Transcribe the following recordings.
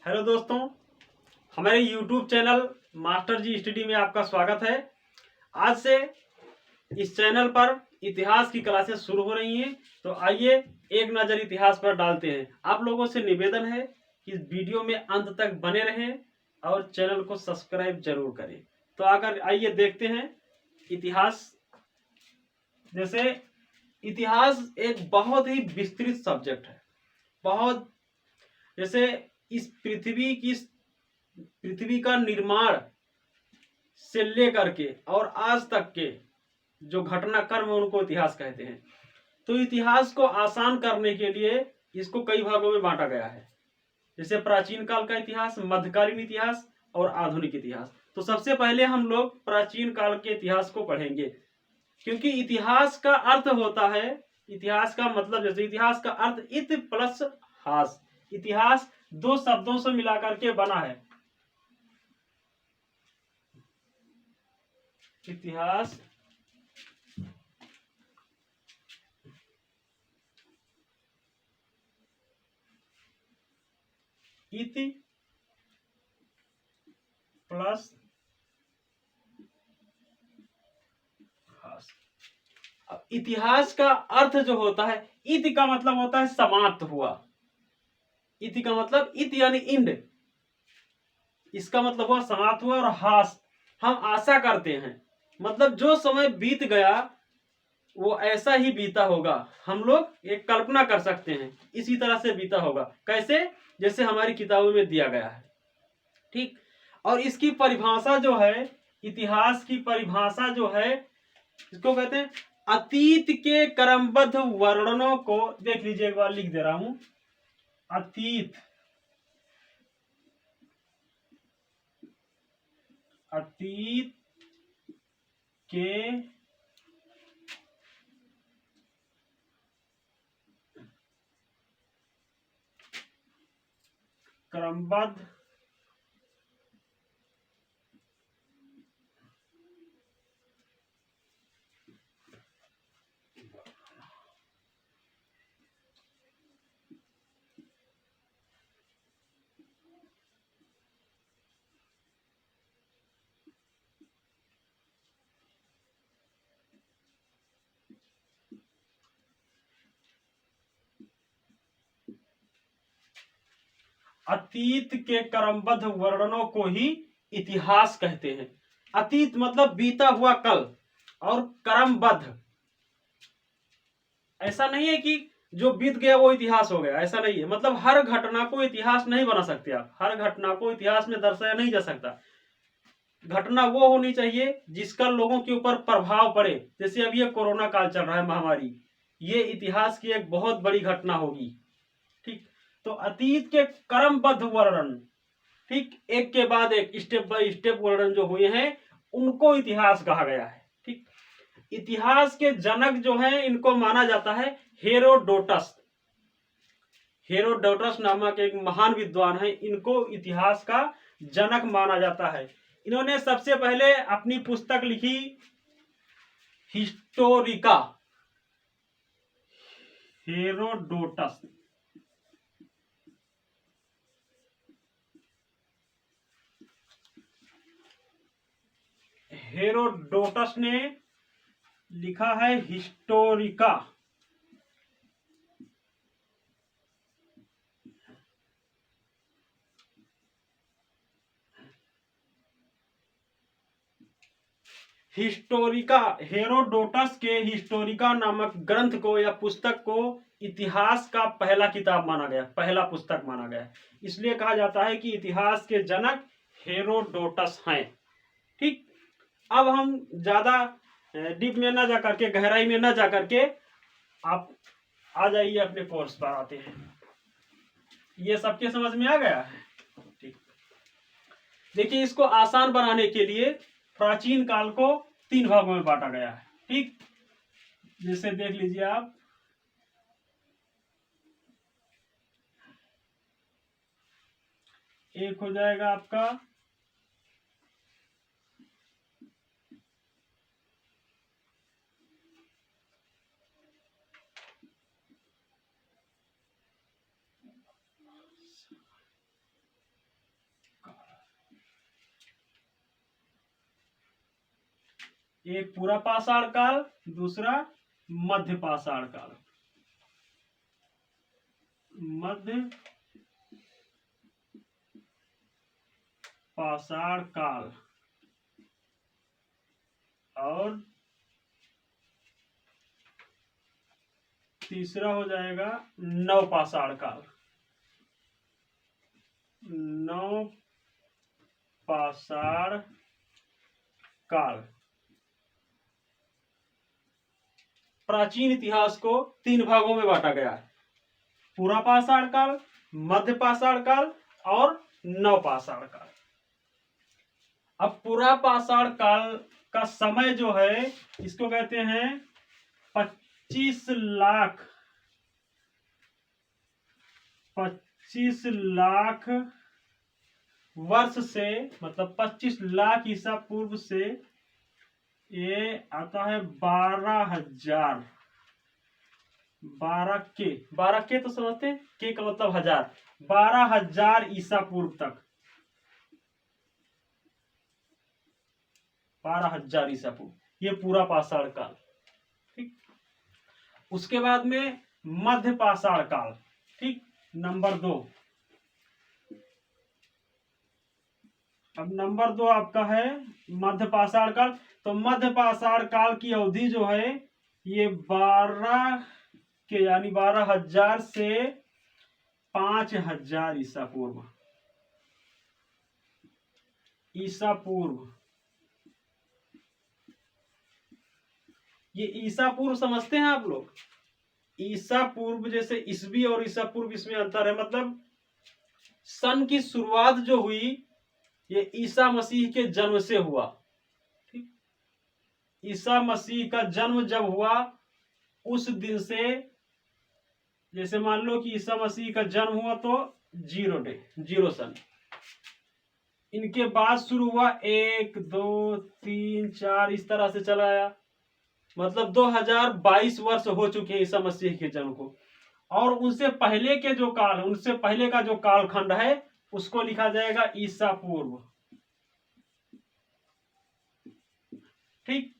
Hello दोस्तों, हमारे YouTube channel master जी study में आपका स्वागत है। आज से इस चैनल पर इतिहास की क्लासेस शुरू हो रही हैं, तो आइए एक नज़र इतिहास पर डालते हैं। आप लोगों से निवेदन है कि इस वीडियो में अंत तक बने रहें और चैनल को सब्सक्राइब जरूर करें। तो अगर आइए देखते हैं इतिहास। जैसे इतिहास एक बहुत ही विस्तृत सब्जेक्ट है। बहुत जैसे इस पृथ्वी का निर्माण से लेकर के और आज तक के जो घटनाक्रम है उनको इतिहास कहते हैं। तो इतिहास को आसान करने के लिए इसको कई भागों में बांटा गया है, जैसे प्राचीन काल का इतिहास, मध्यकालीन इतिहास और आधुनिक इतिहास। तो सबसे पहले हम लोग प्राचीन काल के इतिहास को पढ़ेंगे, क्योंकि इतिहास का अर्थ होता है, इतिहास का मतलब, जैसे इतिहास का अर्थ इत प्लस हास। इतिहास दो शब्दों से मिलाकर के बना है। इतिहास इति प्लस हास। अब इतिहास का अर्थ जो होता है, इति का मतलब होता है समाप्त हुआ। इति का मतलब इत यानी इंड, इसका मतलब हुआ समाप्त हुआ। और हास हम आशा करते हैं, मतलब जो समय बीत गया वो ऐसा ही बीता होगा। हम लोग एक कल्पना कर सकते हैं इसी तरह से बीता होगा। कैसे? जैसे हमारी किताबों में दिया गया है। ठीक। और इसकी परिभाषा जो है, इतिहास की परिभाषा जो है, इसको कहते हैं अतीत के क्रमबद्ध वर्णनों को। देख लीजिए, एक बार लिख दे रहा हूं। अतीत अतीत के क्रमबद्ध अतीत के क्रमबद्ध वर्णनों को ही इतिहास कहते हैं। अतीत मतलब बीता हुआ कल, और क्रमबद्ध ऐसा नहीं है कि जो बीत गया वो इतिहास हो गया, ऐसा नहीं है। मतलब हर घटना को इतिहास नहीं बना सकते आप, हर घटना को इतिहास में दर्शाया नहीं जा सकता। घटना वो होनी चाहिए जिसका लोगों के ऊपर प्रभाव पड़े। जैसे अब ये कोरोना काल चल रहा है, महामारी, ये इतिहास की एक बहुत बड़ी घटना होगी। ठीक। तो अतीत के क्रमबद्ध वर्णन, ठीक, एक के बाद एक स्टेप बाय स्टेप वर्णन जो हुए हैं उनको इतिहास कहा गया है। ठीक। इतिहास के जनक जो हैं इनको माना जाता है हेरोडोटस। हेरोडोटस नामक एक महान विद्वान है, इनको इतिहास का जनक माना जाता है। इन्होंने सबसे पहले अपनी पुस्तक लिखी हिस्टोरिका। हेरोडोटस हेरोडोटस ने लिखा है हिस्टोरिका। हिस्टोरिका, हेरोडोटस के हिस्टोरिका नामक ग्रंथ को या पुस्तक को इतिहास का पहला किताब माना गया, पहला पुस्तक माना गया। इसलिए कहा जाता है कि इतिहास के जनक हेरोडोटस हैं। ठीक। अब हम ज्यादा डीप में ना जाकर के, गहराई में ना जाकर के, आप आ जाइए अपने कोर्स पर आते हैं। ये सबके समझ में आ गया है? ठीक। देखिए, इसको आसान बनाने के लिए प्राचीन काल को 3 भागों में बांटा गया है। ठीक। जैसे देख लीजिए आप, एक हो जाएगा आपका एक पूरा पाषाण काल, दूसरा मध्य पाषाण काल। मध्य पाषाण काल और तीसरा हो जाएगा नव पाषाण काल। नव पाषाण काल। प्राचीन इतिहास को 3 भागों में बांटा गया है, पूरा पाषाण काल, मध्य पाषाण काल और नव पाषाण काल। अब पूरा पाषाण काल का समय जो है इसको कहते हैं 25 लाख वर्ष से, मतलब 25 लाख ईसा पूर्व से ये आता है 12,000। 12 के तो समझते हैं, के का मतलब हजार। 12,000 ईसा पूर्व तक, 12,000 ईसा पूर्व, ये पूरा पाषाण काल। ठीक, उसके बाद में मध्य पाषाण काल। ठीक, नंबर 2। अब नंबर 2 आपका है मध्य पाषाण काल। तो मध्य पाषाण काल की अवधि जो है ये 12 के यानी 12,000 से 5,000 ईसा पूर्व। ईसा पूर्व, ये ईसा पूर्व समझते हैं आप लोग? ईसा पूर्व जैसे ईसवी और ईसा पूर्व, इसमें अंतर है। मतलब सन की शुरुआत जो हुई ये ईसा मसीह के जन्म से हुआ। ठीक, ईसा मसीह का जन्म जब हुआ उस दिन से, जैसे मान लो कि ईसा मसीह का जन्म हुआ तो 0 डे, 0 सन। इनके बाद शुरू हुआ 1 2 3 4 इस तरह से चला आया। मतलब 2022 वर्ष हो चुके हैं ईसा मसीह के जन्म को। और उनसे पहले के जो काल है, उनसे पहले का जो कालखंड है उसको लिखा जाएगा ईसा पूर्व। ठीक,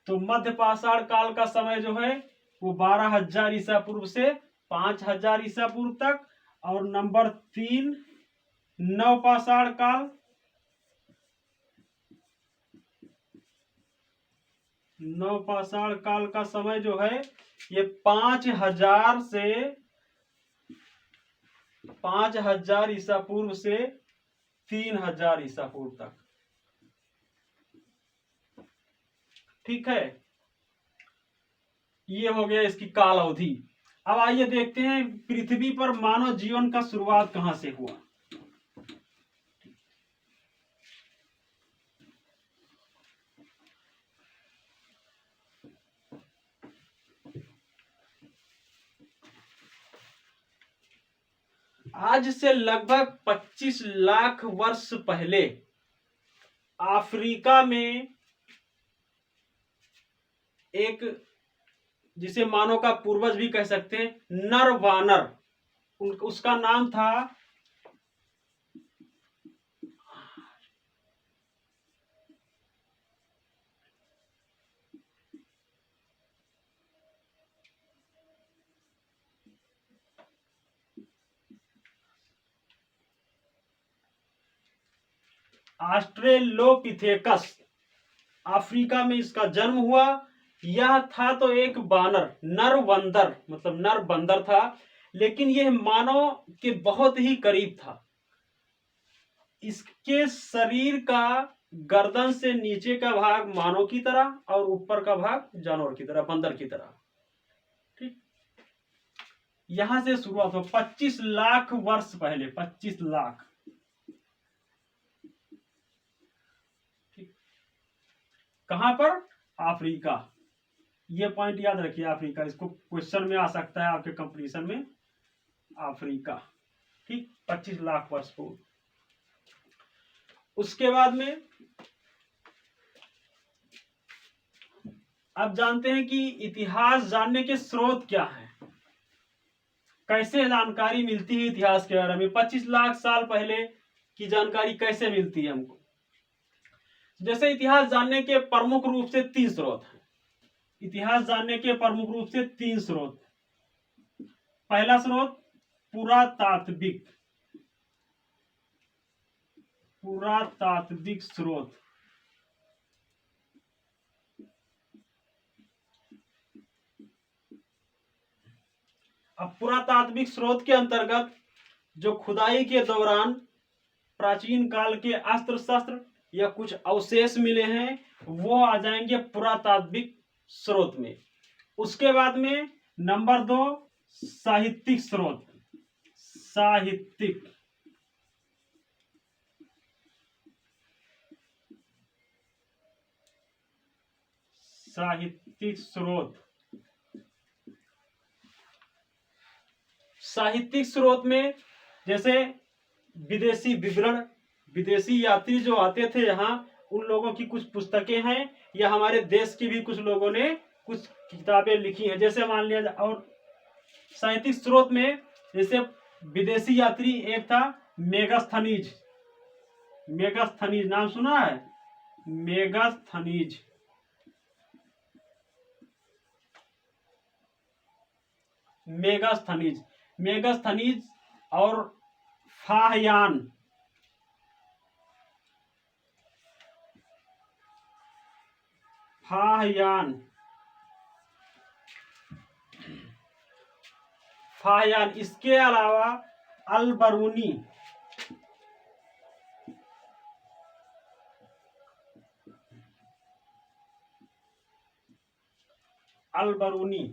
तो मध्य पाषाण काल का समय जो है वो 12,000 ईसा पूर्व से 5,000 ईसा पूर्व तक। और नंबर 3 नव पाषाण काल। नव पाषाण काल का समय जो है ये 5,000 से 5,000 ईसा पूर्व से 3,000 ईसा पूर्व तक। ठीक है, ये हो गया इसकी काल अवधि। अब आइए देखते हैं पृथ्वी पर मानव जीवन का शुरुआत कहां से हुआ। आज से लगभग 25 लाख वर्ष पहले अफ्रीका में एक, जिसे मानव का पूर्वज भी कह सकते हैं, नर वानर, उसका नाम था ऑस्ट्रेलोपिथेकस। अफ्रीका में इसका जन्म हुआ। यह था तो एक बानर, नर बंदर, मतलब नर बंदर था, लेकिन यह मानव के बहुत ही करीब था। इसके शरीर का गर्दन से नीचे का भाग मानव की तरह और ऊपर का भाग जानवर की तरह, बंदर की तरह। ठीक, यहां से शुरुआत हो 25 लाख वर्ष पहले, 25 लाख। ठीक, कहां पर? अफ्रीका। ये पॉइंट याद रखिए, अफ्रीका, इसको क्वेश्चन में आ सकता है आपके कंपटीशन में। अफ्रीका। ठीक, 25 लाख वर्ष पूर्व। उसके बाद में अब जानते हैं कि इतिहास जानने के स्रोत क्या है, कैसे जानकारी मिलती है इतिहास के बारे में। 25 लाख साल पहले की जानकारी कैसे मिलती है हमको। जैसे इतिहास जानने के प्रमुख रूप से 3 स्रोत हैं। इतिहास जानने के प्रमुख रूप से 3 स्रोत। पहला स्रोत पुरातात्विक, पुरातात्विक स्रोत। अब पुरातात्विक स्रोत के अंतर्गत जो खुदाई के दौरान प्राचीन काल के अस्त्र शस्त्र या कुछ अवशेष मिले हैं वो आ जाएंगे पुरातात्विक स्रोत में। उसके बाद में नंबर 2 साहित्यिक स्रोत। साहित्यिक, साहित्यिक स्रोत। साहित्यिक स्रोत में जैसे विदेशी विवरण, विदेशी यात्री जो आते थे यहाँ, उन लोगों की कुछ पुस्तकें हैं, या हमारे देश के भी कुछ लोगों ने कुछ किताबें लिखी हैं। जैसे मान लिया जाए, और साहित्यिक स्रोत में जैसे विदेशी यात्री एक था मेगास्थनीज। मेगास्थनीज नाम सुना है? मेगास्थनीज, मेगास्थनीज, मेगास्थनीज और फाहयान, फाहयान, फाहयान। इसके अलावा अलबरूनी, अलबरूनी,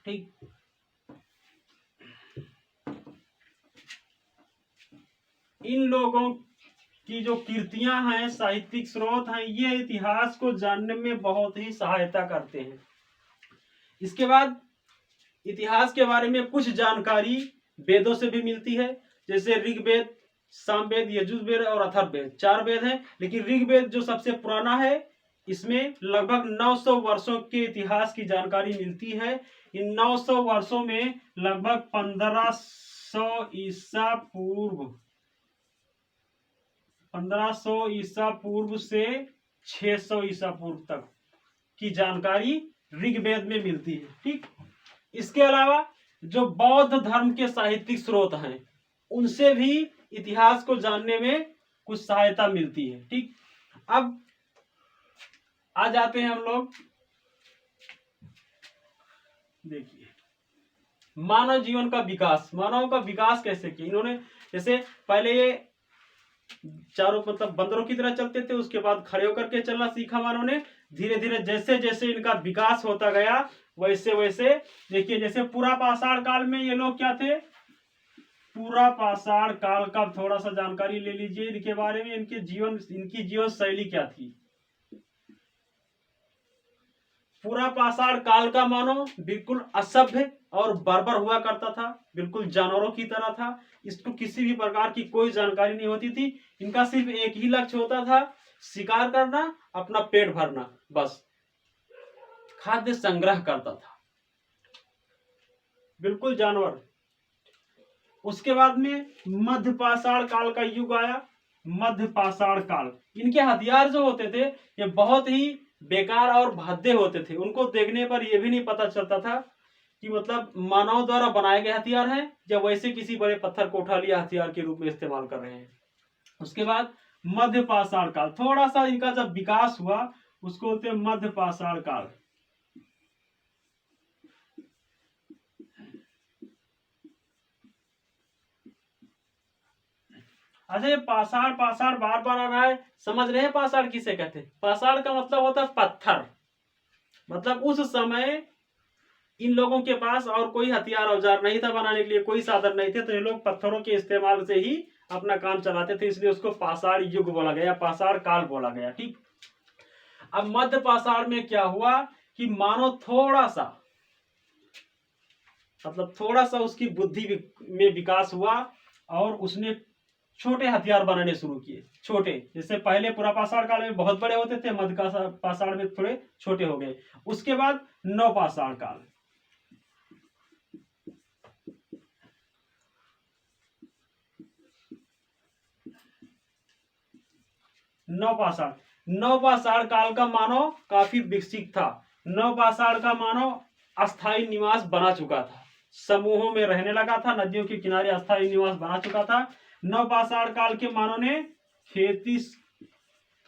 ठीक। इन लोगों की जो कृतियां हैं, साहित्यिक स्रोत हैं, ये इतिहास को जानने में बहुत ही सहायता करते हैं। इसके बाद इतिहास के बारे में कुछ जानकारी वेदों से भी मिलती है। जैसे ऋग्वेद, सामवेद, यजुर्वेद और अथर्ववेद, 4 वेद हैं। लेकिन ऋग्वेद जो सबसे पुराना है, इसमें लगभग 900 वर्षों के इतिहास की जानकारी मिलती है। इन 900 वर्षों में लगभग 1500 ईसा पूर्व, 1500 ईसा पूर्व से 600 ईसा पूर्व तक की जानकारी ऋग्वेद में मिलती है, ठीक। इसके अलावा जो बौद्ध धर्म के साहित्यिक स्रोत हैं, उनसे भी इतिहास को जानने में कुछ सहायता मिलती है, ठीक। अब आ जाते हैं हम लोग, देखिए मानव जीवन का विकास। मानव का विकास कैसे किया इन्होंने? जैसे पहले ये चारों मतलब बंदरों की तरह चलते थे, उसके बाद खड़े होकर के चलना सीखा मानव ने। धीरे धीरे जैसे जैसे इनका विकास होता गया, वैसे वैसे देखिए, जैसे पूरा पाषाण काल में ये लोग क्या थे? पूरा पाषाण काल का थोड़ा सा जानकारी ले लीजिए इनके बारे में। इनकी जीवन शैली क्या थी? पूरा पाषाण काल का मानव बिल्कुल असभ्य और बर्बर हुआ करता था, बिल्कुल जानवरों की तरह था। इसको किसी भी प्रकार की कोई जानकारी नहीं होती थी। इनका सिर्फ एक ही लक्ष्य होता था, शिकार करना, अपना पेट भरना, बस खाद्य संग्रह करता था, बिल्कुल जानवर। उसके बाद में मध्य पाषाण काल का युग आया। मध्य पाषाण काल, इनके हथियार जो होते थे ये बहुत ही बेकार और भद्दे होते थे। उनको देखने पर यह भी नहीं पता चलता था कि मतलब मानव द्वारा बनाए गए हथियार हैं या वैसे किसी बड़े पत्थर को उठा लिया हथियार के रूप में इस्तेमाल कर रहे हैं। उसके बाद मध्य पाषाण काल, थोड़ा सा इनका जब विकास हुआ, उसको बोलते हैं मध्य पाषाण काल। अच्छा, ये पाषाण पाषाण बार बार आ रहा है, समझ रहे हैं पाषाण किसे कहते हैं? पाषाण का मतलब होता है पत्थर। मतलब उस समय इन लोगों के पास और कोई हथियार औजार नहीं था, बनाने के लिए कोई साधन नहीं थे, तो ये लोग पत्थरों के इस्तेमाल से ही अपना काम चलाते थे, इसलिए उसको पाषाण युग बोला गया, पाषाण काल बोला गया, ठीक। अब मध्य पाषाण में क्या हुआ कि मानव थोड़ा सा मतलब थोड़ा सा उसकी बुद्धि में विकास हुआ और उसने छोटे हथियार बनाने शुरू किए। छोटे, जैसे पहले पूरा पाषाण काल में बहुत बड़े होते थे, मध्य पाषाण में थोड़े छोटे हो गए। उसके बाद नवपाषाण काल। नवपाषाण, नवपाषाण काल का मानव काफी विकसित था। नवपाषाण का मानव अस्थायी निवास बना चुका था, समूहों में रहने लगा था, नदियों के किनारे अस्थायी निवास बना चुका था। नवपाषाण काल के मानव ने खेती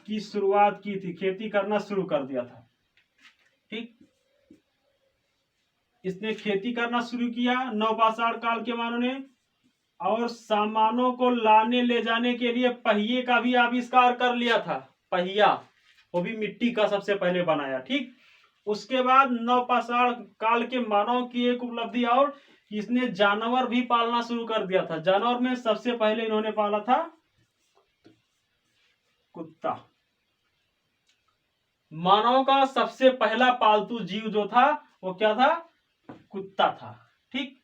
की शुरुआत की थी, खेती करना शुरू कर दिया था। ठीक, इसने खेती करना शुरू किया नवपाषाण काल के मानव ने, और सामानों को लाने ले जाने के लिए पहिए का भी आविष्कार कर लिया था। पहिया, वो भी मिट्टी का सबसे पहले बनाया। ठीक, उसके बाद नवपाषाण काल के मानव की एक उपलब्धि और, इसने जानवर भी पालना शुरू कर दिया था। जानवर में सबसे पहले इन्होंने पाला था कुत्ता। मानव का सबसे पहला पालतू जीव जो था वो क्या था? कुत्ता था। ठीक,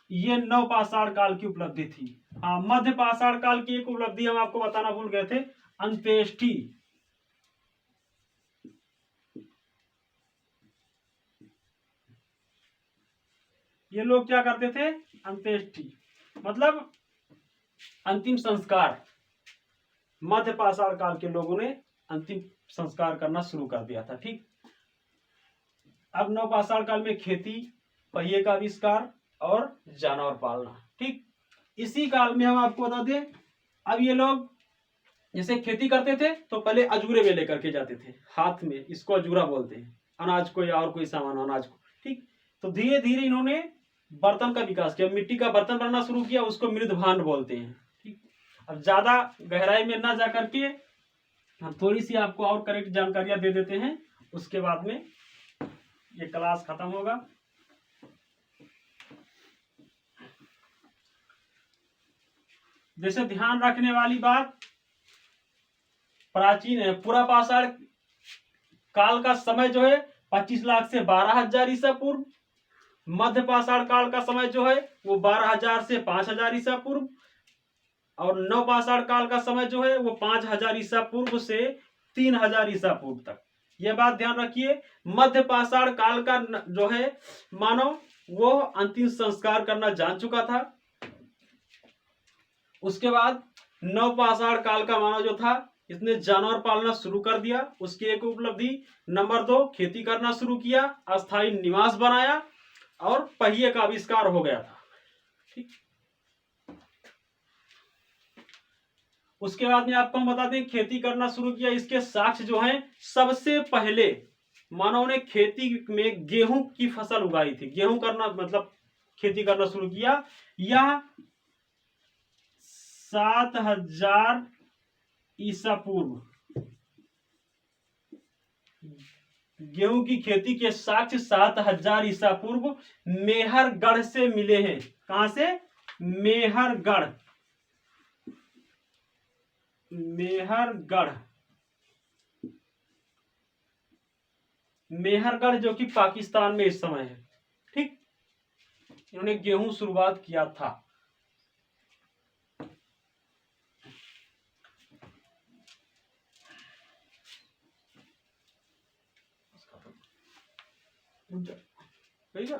ये नवपाषाण काल की उपलब्धि थी। हाँ, मध्य पाषाण काल की एक उपलब्धि हम आपको बताना भूल गए थे, अंत्येष्टि। ये लोग क्या करते थे? अंत्येष्टि मतलब अंतिम संस्कार। मध्य पाषाण काल के लोगों ने अंतिम संस्कार करना शुरू कर दिया था। ठीक, अब नवपाषाण काल में खेती, पहिए का आविष्कार और जानवर पालना। ठीक, इसी काल में हम आपको बता दें, अब ये लोग जैसे खेती करते थे तो पहले अजूरे में लेकर के जाते थे हाथ में, इसको अजूरा बोलते हैं, अनाज को या और कोई सामान अनाज को। ठीक, तो धीरे धीरे इन्होंने बर्तन का विकास किया, मिट्टी का बर्तन बनना शुरू किया, उसको मृदभांड बोलते हैं। ठीक, अब ज्यादा गहराई में ना जा करके हम थोड़ी सी आपको और करेक्ट जानकारियां दे देते हैं, उसके बाद में ये क्लास खत्म होगा। जैसे ध्यान रखने वाली बात, प्राचीन है, पूरा पाषाण काल का समय जो है 25 लाख से 12,000 ईसा पूर्व। मध्य पाषाण काल का समय जो है वो 12,000 से 5,000 ईसा पूर्व, और नवपाषाण काल का समय जो है वो 5,000 ईसा पूर्व से 3,000 ईसा पूर्व तक। यह बात ध्यान रखिए, मध्य पाषाण काल का जो है मानव वो अंतिम संस्कार करना जान चुका था। उसके बाद नवपाषाण काल का मानव जो था, इसने जानवर पालना शुरू कर दिया, उसकी एक उपलब्धि। नंबर 2, खेती करना शुरू किया, अस्थायी निवास बनाया और पहिए का आविष्कार हो गया था। ठीक, उसके बाद में आपको हम बता दें, खेती करना शुरू किया, इसके साक्ष्य जो हैं, सबसे पहले मानव ने खेती में गेहूं की फसल उगाई थी। गेहूं करना मतलब खेती करना शुरू किया। यह 7,000 ईसा पूर्व, गेहूं की खेती के साक्ष्य 7,000 ईसा पूर्व मेहरगढ़ से मिले हैं। कहां से? मेहरगढ़। मेहरगढ़, मेहरगढ़ जो कि पाकिस्तान में इस समय है। ठीक, इन्होंने गेहूं शुरुआत किया था। ठीक है।